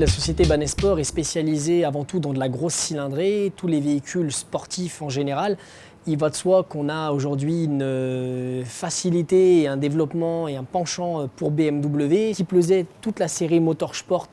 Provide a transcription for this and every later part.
la société Banesport est spécialisée avant tout dans de la grosse cylindrée, tous les véhicules sportifs en général. Il va de soi qu'on a aujourd'hui une facilité et un développement et un penchant pour BMW. Qui plus est, toute la série Motorsport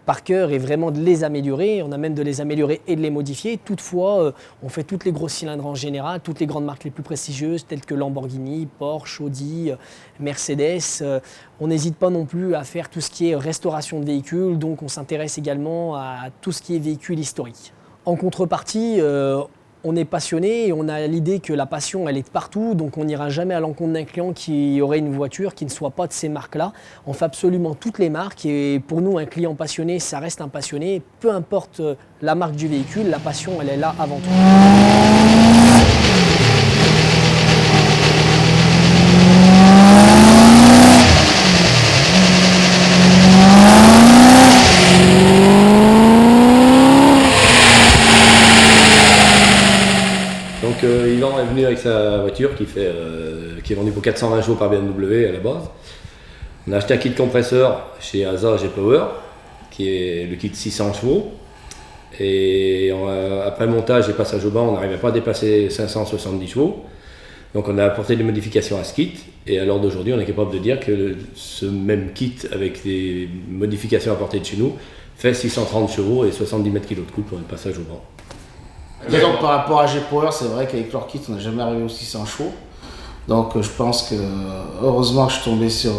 par cœur est vraiment de les améliorer. On a même de les améliorer et de les modifier. Toutefois, on fait toutes les grosses cylindres en général, toutes les grandes marques les plus prestigieuses telles que Lamborghini, Porsche, Audi, Mercedes. On n'hésite pas non plus à faire tout ce qui est restauration de véhicules, donc on s'intéresse également à tout ce qui est véhicules historiques. En contrepartie, on est passionné et on a l'idée que la passion, elle est de partout, donc on n'ira jamais à l'encontre d'un client qui aurait une voiture qui ne soit pas de ces marques-là. On fait absolument toutes les marques et pour nous, un client passionné, ça reste un passionné. Peu importe la marque du véhicule, la passion, elle est là avant tout. Donc Yvan est venu avec sa voiture qui est vendue pour 420 chevaux par BMW à la base. On a acheté un kit compresseur chez Asa G-Power, qui est le kit 600 chevaux. Et après le montage et passage au banc, on n'arrivait pas à dépasser 570 chevaux. Donc on a apporté des modifications à ce kit. Et à l'heure d'aujourd'hui, on est capable de dire que ce même kit, avec des modifications apportées de chez nous, fait 630 chevaux et 70 mètres kg de couple pour le passage au banc. Donc, par rapport à G-Power, c'est vrai qu'avec leur kit, on n'a jamais arrivé aux 600 chevaux. Donc je pense que heureusement que je suis tombé sur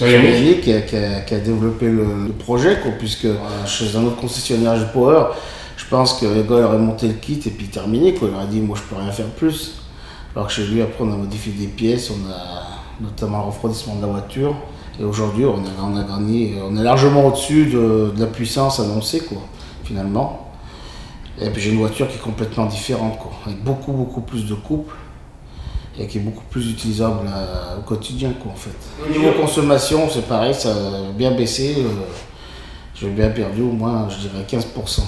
Yannick qui a développé le projet, quoi, puisque chez un autre concessionnaire G-Power, je pense que le gars aurait monté le kit et puis terminé, quoi. Il aurait dit moi je peux rien faire plus. Alors que chez lui, après on a modifié des pièces, on a notamment le refroidissement de la voiture. Et aujourd'hui on a gagné, on est largement au-dessus de la puissance annoncée, quoi, finalement. Et puis j'ai une voiture qui est complètement différente, quoi, avec beaucoup plus de couple et qui est beaucoup plus utilisable au quotidien, quoi, en fait. Au niveau consommation, c'est pareil, ça a bien baissé. J'ai bien perdu au moins, je dirais, 15%.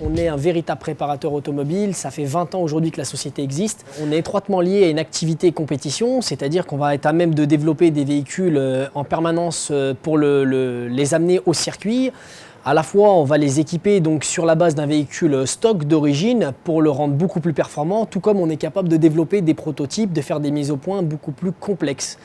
On est un véritable préparateur automobile, ça fait 20 ans aujourd'hui que la société existe. On est étroitement lié à une activité compétition, c'est-à-dire qu'on va être à même de développer des véhicules en permanence pour les amener au circuit. À la fois, on va les équiper donc sur la base d'un véhicule stock d'origine pour le rendre beaucoup plus performant, tout comme on est capable de développer des prototypes, de faire des mises au point beaucoup plus complexes.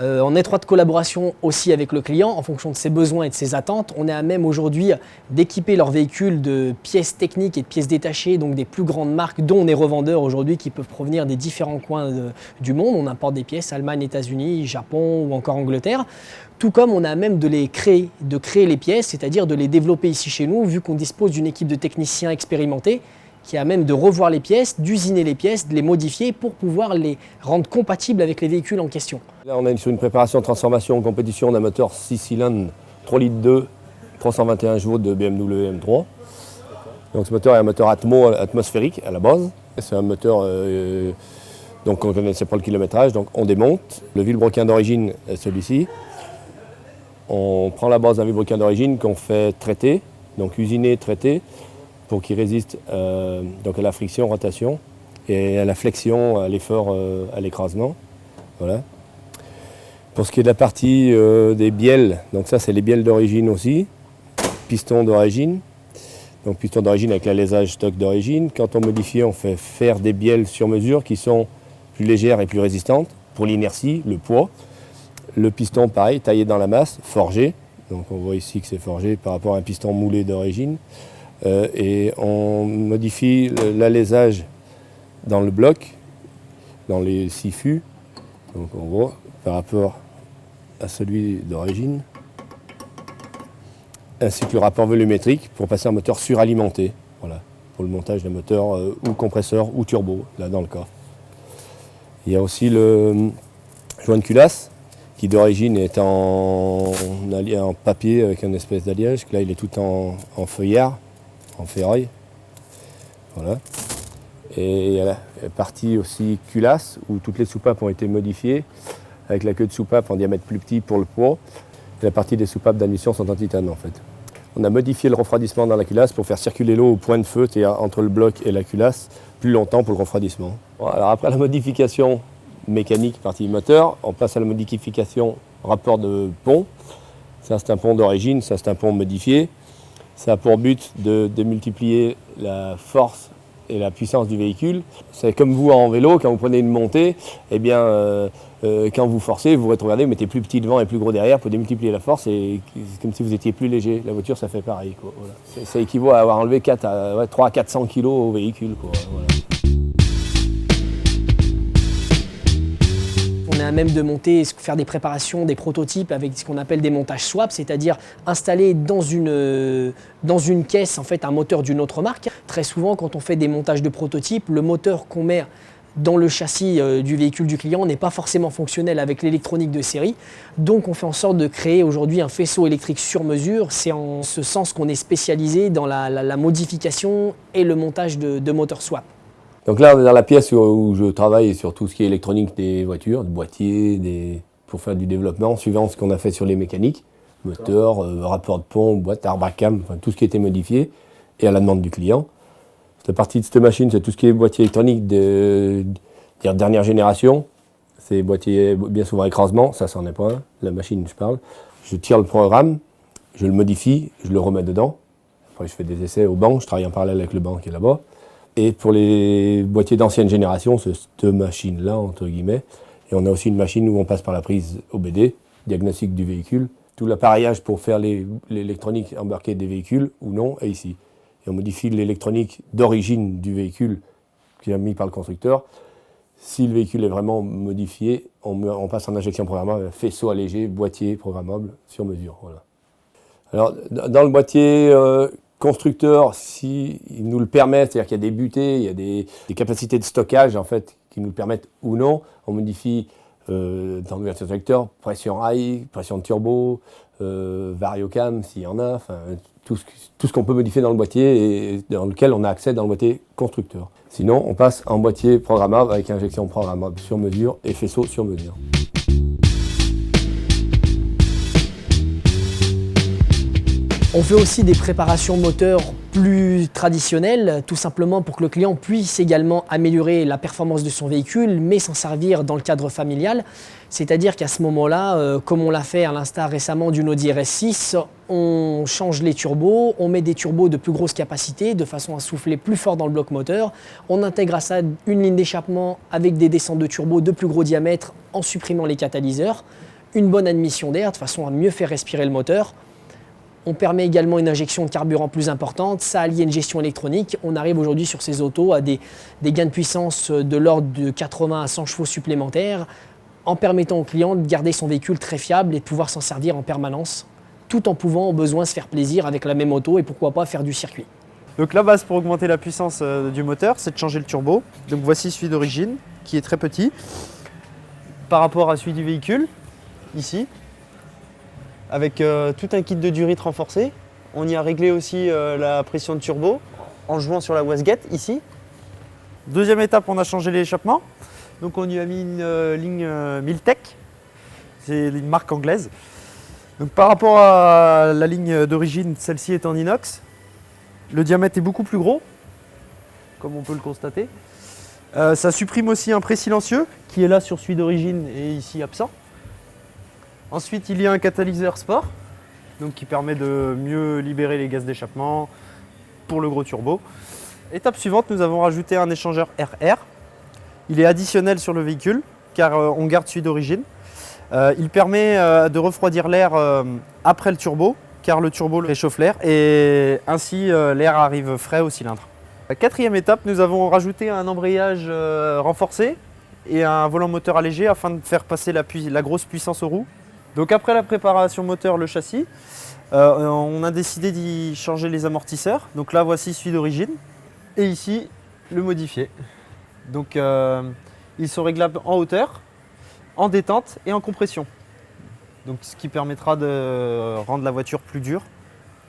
En étroite collaboration aussi avec le client, en fonction de ses besoins et de ses attentes, on est à même aujourd'hui d'équiper leurs véhicules de pièces techniques et de pièces détachées, donc des plus grandes marques dont on est revendeur aujourd'hui qui peuvent provenir des différents coins du monde. On importe des pièces Allemagne, États-Unis, Japon ou encore Angleterre. Tout comme on a à même de créer les pièces, c'est-à-dire de les développer ici chez nous, vu qu'on dispose d'une équipe de techniciens expérimentés qui a même de revoir les pièces, d'usiner les pièces, de les modifier pour pouvoir les rendre compatibles avec les véhicules en question. Là, on est sur une préparation de transformation en compétition d'un moteur 6 cylindres, 3 litres 2, 321 chevaux de BMW M3. Donc ce moteur est un moteur atmosphérique à la base. C'est un moteur donc on ne connaissait pas le kilométrage, donc on démonte. Le vilebrequin d'origine est celui-ci. On prend la base d'un vilebrequin d'origine qu'on fait traiter, donc usiner, traiter, pour qu'il résiste donc à la friction, rotation et à la flexion, à l'effort, à l'écrasement. Voilà. Pour ce qui est de la partie des bielles, donc ça c'est les bielles d'origine aussi, pistons d'origine, donc pistons d'origine avec l'alésage stock d'origine. Quand on modifie, on fait faire des bielles sur mesure qui sont plus légères et plus résistantes pour l'inertie, le poids. Le piston pareil, taillé dans la masse, forgé, donc on voit ici que c'est forgé par rapport à un piston moulé d'origine. Et on modifie l'alésage dans le bloc, dans les 6 fûts, donc on voit par rapport à celui d'origine, ainsi que le rapport volumétrique pour passer un moteur suralimenté, voilà, pour le montage d'un moteur ou compresseur ou turbo, là dans le cas. Il y a aussi le joint de culasse, qui d'origine est en papier avec une espèce d'alliage, là il est tout en feuillard, en ferraille, voilà. Et il y a la partie aussi culasse où toutes les soupapes ont été modifiées avec la queue de soupape en diamètre plus petit pour le poids. Et la partie des soupapes d'admission sont en titane en fait. On a modifié le refroidissement dans la culasse pour faire circuler l'eau au point de feu, c'est-à-dire entre le bloc et la culasse, plus longtemps pour le refroidissement. Bon, alors après la modification mécanique partie moteur, on passe à la modification rapport de pont. Ça c'est un pont d'origine, ça c'est un pont modifié. Ça a pour but de multiplier la force et la puissance du véhicule. C'est comme vous en vélo, quand vous prenez une montée, eh bien, quand vous forcez, vous rétrogradez, vous mettez plus petit devant et plus gros derrière pour démultiplier la force, et c'est comme si vous étiez plus léger. La voiture, ça fait pareil, quoi. Voilà. Ça équivaut à avoir enlevé 300 à 400 kg au véhicule, quoi. Voilà. On est à même de monter, faire des préparations, des prototypes avec ce qu'on appelle des montages swap, c'est-à-dire installer dans une caisse en fait, un moteur d'une autre marque. Très souvent, quand on fait des montages de prototypes, le moteur qu'on met dans le châssis du véhicule du client n'est pas forcément fonctionnel avec l'électronique de série. Donc on fait en sorte de créer aujourd'hui un faisceau électrique sur mesure. C'est en ce sens qu'on est spécialisé dans la modification et le montage de moteurs swap. Donc là, on est dans la pièce où je travaille sur tout ce qui est électronique des voitures, des boîtiers, pour faire du développement, suivant ce qu'on a fait sur les mécaniques, moteur, rapport de pont, boîte, arbre-à-cam, enfin, tout ce qui était modifié, et à la demande du client. Cette partie de cette machine, c'est tout ce qui est boîtier électronique de dernière génération. C'est boîtier bien souvent écrasement, ça c'en est pas un, la machine je parle. Je tire le programme, je le modifie, je le remets dedans. Après je fais des essais au banc, je travaille en parallèle avec le banc qui est là-bas. Et pour les boîtiers d'ancienne génération, c'est cette machine-là, entre guillemets. Et on a aussi une machine où on passe par la prise OBD, diagnostic du véhicule. Tout l'appareillage pour faire l'électronique embarquée des véhicules ou non est ici. Et on modifie l'électronique d'origine du véhicule qui est mis par le constructeur. Si le véhicule est vraiment modifié, on passe en injection programmable, faisceau allégé, boîtier programmable sur mesure. Voilà. Alors, dans le boîtier constructeur, s'il nous le permet, c'est-à-dire qu'il y a des butées, il y a des capacités de stockage en fait, qui nous le permettent ou non, on modifie dans l'ouverture de secteur, pression high, pression de turbo, variocam s'il y en a, enfin, tout ce qu'on peut modifier dans le boîtier et dans lequel on a accès dans le boîtier constructeur. Sinon, on passe en boîtier programmable avec injection programmable sur mesure et faisceau sur mesure. On fait aussi des préparations moteurs plus traditionnelles, tout simplement pour que le client puisse également améliorer la performance de son véhicule, mais s'en servir dans le cadre familial. C'est-à-dire qu'à ce moment-là, comme on l'a fait à l'instar récemment d'une Audi RS6, on change les turbos, on met des turbos de plus grosse capacité, de façon à souffler plus fort dans le bloc moteur. On intègre à ça une ligne d'échappement avec des descentes de turbo de plus gros diamètre en supprimant les catalyseurs, une bonne admission d'air de façon à mieux faire respirer le moteur. On permet également une injection de carburant plus importante, ça allie une gestion électronique. On arrive aujourd'hui sur ces autos à des gains de puissance de l'ordre de 80 à 100 chevaux supplémentaires, en permettant au client de garder son véhicule très fiable et de pouvoir s'en servir en permanence, tout en pouvant au besoin se faire plaisir avec la même auto et pourquoi pas faire du circuit. Donc la base pour augmenter la puissance du moteur, c'est de changer le turbo. Donc voici celui d'origine, qui est très petit, par rapport à celui du véhicule, ici. Avec tout un kit de durite renforcé. On y a réglé aussi la pression de turbo en jouant sur la wastegate ici. Deuxième étape, on a changé l'échappement. Donc on y a mis une ligne Miltech, c'est une marque anglaise. Donc par rapport à la ligne d'origine, celle-ci est en inox. Le diamètre est beaucoup plus gros, comme on peut le constater. Ça supprime aussi un pré-silencieux qui est là sur celui d'origine et ici absent. Ensuite, il y a un catalyseur sport, donc qui permet de mieux libérer les gaz d'échappement pour le gros turbo. Étape suivante, nous avons rajouté un échangeur RR. Il est additionnel sur le véhicule, car on garde celui d'origine. Il permet de refroidir l'air après le turbo, car le turbo réchauffe l'air, et ainsi l'air arrive frais au cylindre. Quatrième étape, nous avons rajouté un embrayage renforcé et un volant moteur allégé afin de faire passer la grosse puissance aux roues. Donc après la préparation moteur, le châssis, on a décidé d'y changer les amortisseurs. Donc là, voici celui d'origine. Et ici, le modifié. Donc ils sont réglables en hauteur, en détente et en compression. Donc ce qui permettra de rendre la voiture plus dure,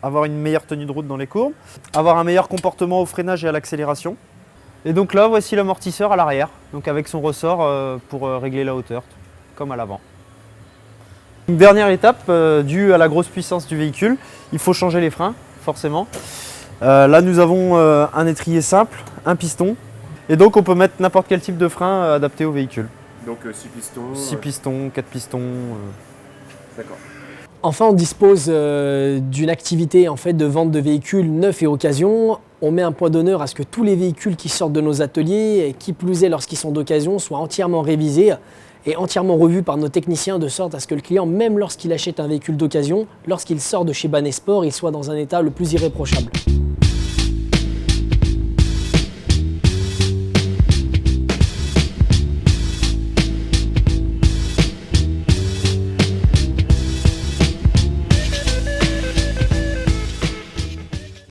avoir une meilleure tenue de route dans les courbes, avoir un meilleur comportement au freinage et à l'accélération. Et donc là, voici l'amortisseur à l'arrière, donc avec son ressort pour régler la hauteur, comme à l'avant. Une dernière étape, due à la grosse puissance du véhicule, il faut changer les freins, forcément. Là, nous avons un étrier simple, un piston, et donc on peut mettre n'importe quel type de frein adapté au véhicule. Donc 6 pistons. 6 pistons, 4 pistons. D'accord. Enfin, on dispose d'une activité en fait, de vente de véhicules neufs et occasion. On met un point d'honneur à ce que tous les véhicules qui sortent de nos ateliers, qui plus est lorsqu'ils sont d'occasion, soient entièrement révisés et entièrement revus par nos techniciens de sorte à ce que le client, même lorsqu'il achète un véhicule d'occasion, lorsqu'il sort de chez Banesport, il soit dans un état le plus irréprochable.